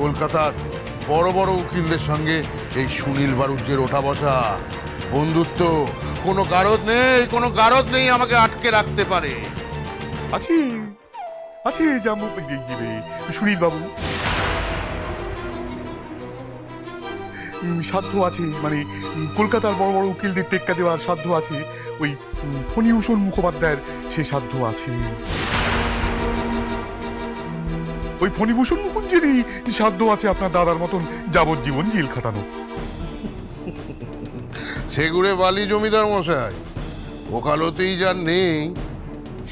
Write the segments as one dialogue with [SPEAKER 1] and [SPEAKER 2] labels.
[SPEAKER 1] কলকাতার বড় বড় উকিলদের সঙ্গে এই সুনীল বারুজ্যের ওঠা বসা, বন্ধুত্ব। কোনো গারদ নেই আমাকে আটকে রাখতে পারে।
[SPEAKER 2] আছে আছে জাম্বু সুনীল বাবু, সাধ্য আছে, মানে কলকাতার বড় বড় উকিলদের টেক্কা দেওয়ার সাধ্য আছে ওই ফণীভূষণ মুখোপাধ্যায়ের, সে সাধ্য আছে। ওই ফণীভূষণ মুখুজ্জেরই সাধ্য আছে আপনার দাদার মতন যাবজ্জীবন জেল খাটানো।
[SPEAKER 1] সেগুড়ে বালি জমিদার মশাই, ওকালতেই যার নেই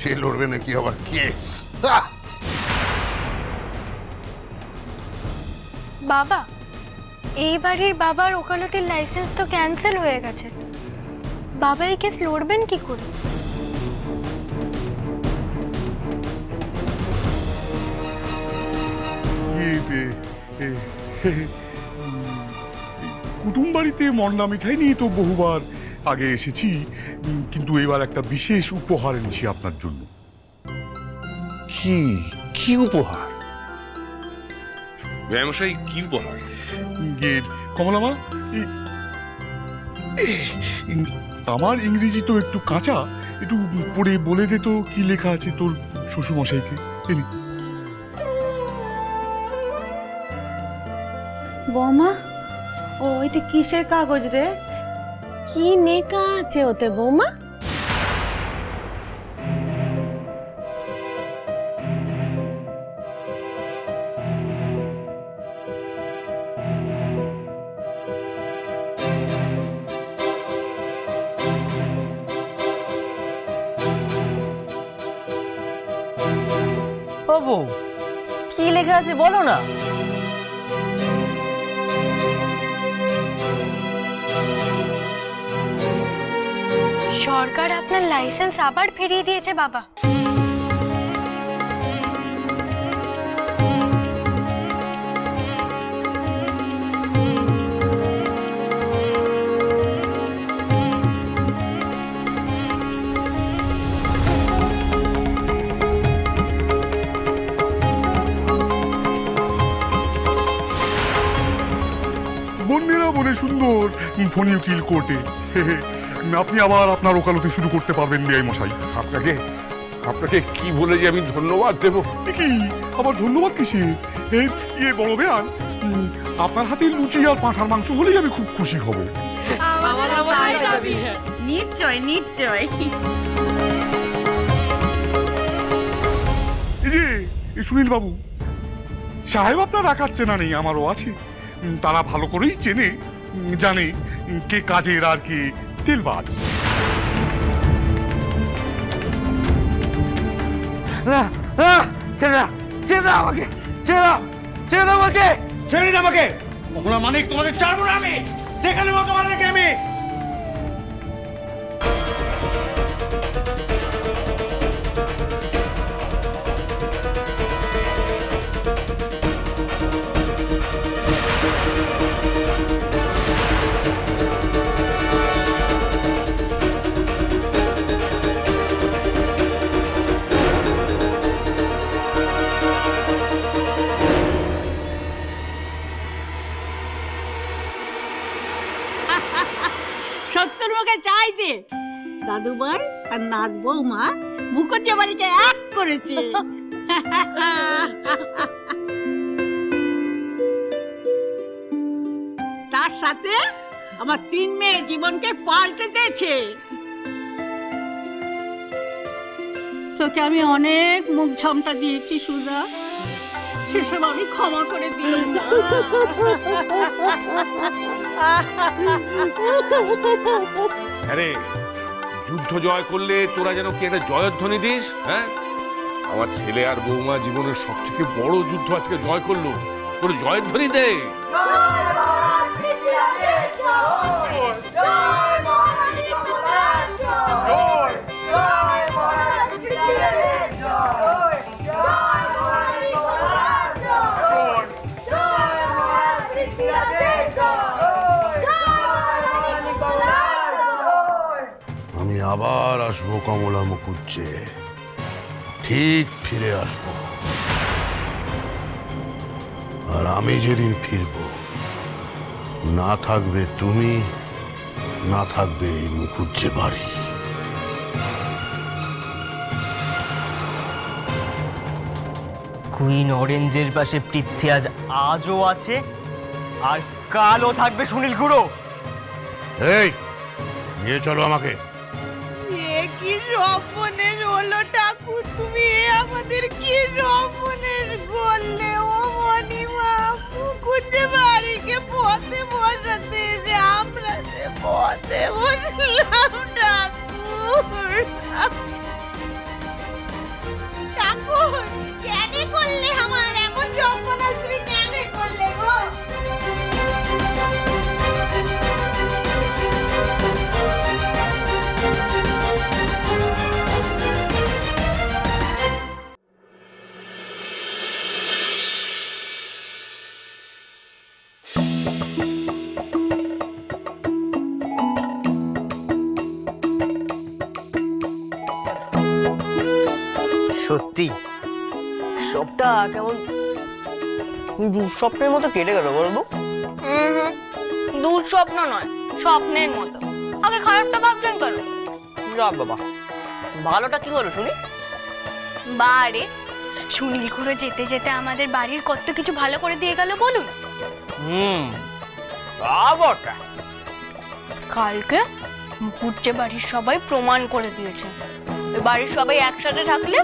[SPEAKER 1] সে লড়বে নাকি আবার কেস?
[SPEAKER 3] বাবা, এই বাড়ির বাবার ওকালতির লাইসেন্স তো ক্যান্সেল হয়ে গেছে। বাবা এই কেস লড়বেন কি করে?
[SPEAKER 2] কুটুম বাড়িতে মন্ডা মিঠাই নিয়ে তো বহুবার আগে এসেছি, কিন্তু এবার একটা বিশেষ উপহার এনেছি আপনার জন্য।
[SPEAKER 4] কি কি উপহার ব্যবসায়ী? কি উপহার?
[SPEAKER 2] কমলামা, আমার ইংরেজি তো একটু কাঁচা, একটু পড়ে বলে দে তো কি লেখা আছে তোর শ্বশুরমশাইকে।
[SPEAKER 5] বৌমা, ও এটা কিসের কাগজ রে?
[SPEAKER 6] কি লেখা আছে ওতে বৌমা?
[SPEAKER 7] বাবু, কি লেখা আছে বলো না।
[SPEAKER 3] সরকার আপনার লাইসেন্স আবার ফিরিয়ে দিয়েছে বাবা।
[SPEAKER 2] বন্যেরা বলে সুন্দর ফণী উকিল কোর্টে, আপনি আবার আপনার ওকালতি শুরু করতে পারবেন বিআই মশাই।
[SPEAKER 4] আপনাকে আপনাকে কি বলে যে আমি ধন্যবাদ দেব?
[SPEAKER 2] কি আবার ধন্যবাদ কিসে? বড় বেয়ান, আপনার হাতে লুচি আর পাঁঠার মাংস হলেই আমি খুব খুশি হব।
[SPEAKER 5] নিশ্চয় নিশ্চয়।
[SPEAKER 2] এই যে সুনীল বাবু সাহেব আপনার রাখার চেনা নেই, আমারও আছে। তারা ভালো করেই চেনে জানে কে কাজের আর কে তেলবাজ।
[SPEAKER 7] আমাকে ছেড়ে দিন আমাকে। ওগুলো মানে তোমাদের ছাড়বো না আমি, দেখে নেবো তোমাদেরকে আমি।
[SPEAKER 5] সত্তর মুখে চাই দে, দাদুভাই আর নাথ বৌমা মুখুজ্জে বাড়িকে এক করেছে। তার সাথে আমার 3 মেয়ের জীবনকে পাল্টে দিয়েছে। তোকে আমি অনেক মুখ ঝামটা দিয়েছি সুজা, সেসব আমি ক্ষমা করে দিলাম না।
[SPEAKER 4] আরে যুদ্ধ জয় করলে তোরা যেন কি একটা জয়ধ্বনি দিস? হ্যাঁ, আমার ছেলে আর বৌমা জীবনের সব থেকে বড় যুদ্ধ আজকে জয় করলো, তোর জয়ধ্বনি দে।
[SPEAKER 1] আমি আবার আসবো কমলা মুখুজ্জে, ঠিক ফিরে আসবো। আর আমি যেদিন ফিরব, না থাকবে তুমি, না থাকবে এই মুখুজ্জে বাড়ি।
[SPEAKER 8] কুইন অরেঞ্জের পাশে পৃথ্বী আজও আছে, আর কালও থাকবে সুনীল গুঁড়ো।
[SPEAKER 1] এই নিয়ে চলো আমাকে।
[SPEAKER 5] এ কি স্বপ্নের হলো ঠাকুর, তুমি আমাদের কি স্বপ্নের করলে? ও মণিমা, মুকুজ্জে বাড়িকে পথে বসাতে এসে আমরা যে পথে বসলাম ঠাকুর। ঠাকুর, কেন করলে আমার এমন সর্বনাশ? তুমি কেন করলে গো?
[SPEAKER 8] সত্যি সবটা কেমন দুঃস্বপ্নের মতো কেটে গেল বলবো।
[SPEAKER 3] দুঃস্বপ্ন নয়, স্বপ্নের মতো। আগে খারাপটা ভাবছেন কেন?
[SPEAKER 8] না বাবা, ভালোটা কি হলো শুনি?
[SPEAKER 3] বারে সুনীল ঘুরে যেতে যেতে আমাদের বাড়ির কত কিছু ভালো করে দিয়ে গেল বলুন।
[SPEAKER 8] বাবাটা
[SPEAKER 3] কালকে মুকুজ্জে বাড়ির সবাই প্রমাণ করে দিয়েছে, এই বাড়ির সবাই একসাথে থাকলে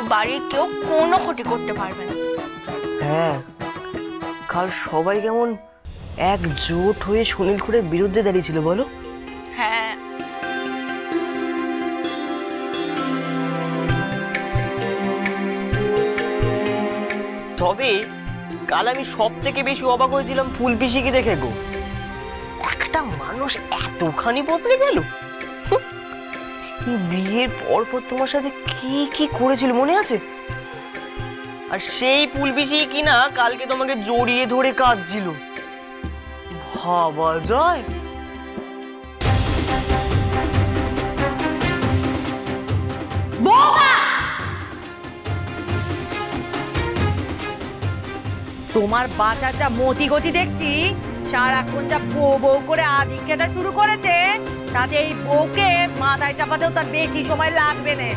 [SPEAKER 3] এই বাড়ির কেউ কোনো ক্ষতি করতে পারবে না।
[SPEAKER 8] হ্যাঁ, কাল সবাই কেমন একজোট হয়ে সুনীল ঘুরের বিরুদ্ধে দাঁড়িয়েছিল বলো।
[SPEAKER 3] হ্যাঁ,
[SPEAKER 8] তবে কাল আমি সব থেকে বেশি অবাক হয়েছিলাম ফুল পিসিকে দেখে গো। একটা মানুষ এতখানি বদলে গেল। বিয়ের পর তোমার সাথে কি কি করেছিল মনে আছে? আর সেই ফুল পিসি কিনা কালকে তোমাকে জড়িয়ে ধরে কাঁদছিল। ভাবা যায়?
[SPEAKER 9] তোমার বাচ্চা যা মতি গতি দেখছি, সারাক্ষণ যা বউ বউ করে আদিক্ষেতা শুরু করেছে, তাতে এই বউকে মাথায় চাপাতেও তার বেশি সময় লাগবে না।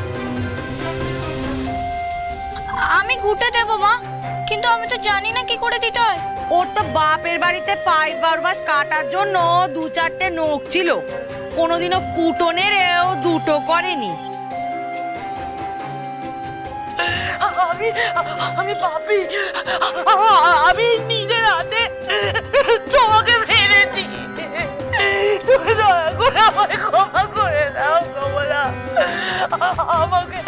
[SPEAKER 3] আমি ঘুটে দেবো মা, কিন্তু আমি তো জানি না কি করে দিতে হয়।
[SPEAKER 9] ওর তো বাপের বাড়িতে পাইপ বারবাস কাটার জন্য 2-4টে নখ ছিল, কোনোদিনও কুটনেরেও দুটো করেনি। আমি পাপি, আমি নিজের হাতে তোমাকে মেরেছি। তুমি দয়া করে আমায় ক্ষমা করে দাও কমলা, আমাকে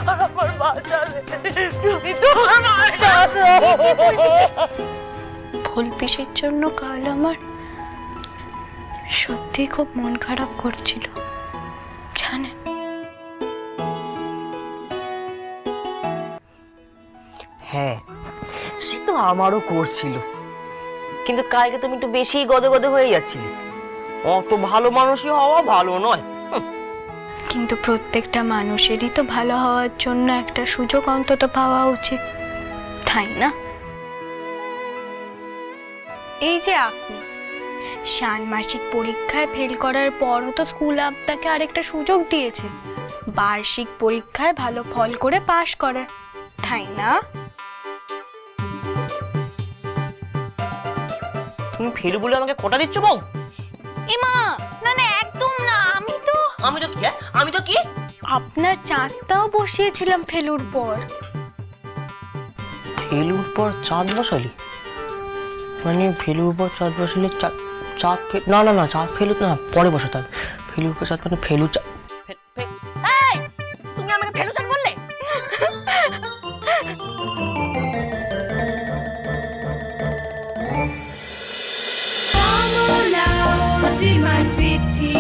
[SPEAKER 9] আর আমার বাঁচালে তুমি তোমার মায়ের
[SPEAKER 3] ফুল পিসির জন্য কাল আমার সত্যি খুব মন খারাপ করছিল জানেন।
[SPEAKER 8] হ্যাঁ, সে তো আমারও করছিল, কিন্তু কালকে তুমি একটু বেশি গদে গদে হয়ে যাচ্ছিলে। অত ভালো মানুষই হওয়া ভালো নয়।
[SPEAKER 3] কিন্তু প্রত্যেকটা মানুষেরই তো ভালো হওয়ার জন্য একটা সুযোগ অন্তত পাওয়া উচিত, তাই না? এই যে আপনি ষান্মাসিক পরীক্ষায় ফেল করার পরও তো স্কুল আপনাকে আরেকটা সুযোগ দিয়েছে, বার্ষিক পরীক্ষায় ভালো ফল করে পাশ করার, তাই না?
[SPEAKER 8] তুমি ফেলু বলে আমাকে কোটা দিচ্ছ বউ?
[SPEAKER 3] এমা, না না একদম না, আমি তো
[SPEAKER 8] কি? আমি তো কি?
[SPEAKER 3] আপনার চাঁদটাও বসিয়েছিলাম ফেলুর পর।
[SPEAKER 8] ফেলুর পর চাঁদ বসালি? মানে ফেলুর পর চাঁদ বসালে চাঁদ না না না, চাঁদ ফেলু না, পরে বসাতে হবে। ফেলুর পর চাঁদ মানে ফেলু চাঁদ।
[SPEAKER 9] তুমি আমাকে ফেলু চান বললে?
[SPEAKER 10] শ্রীমান পৃথ্বী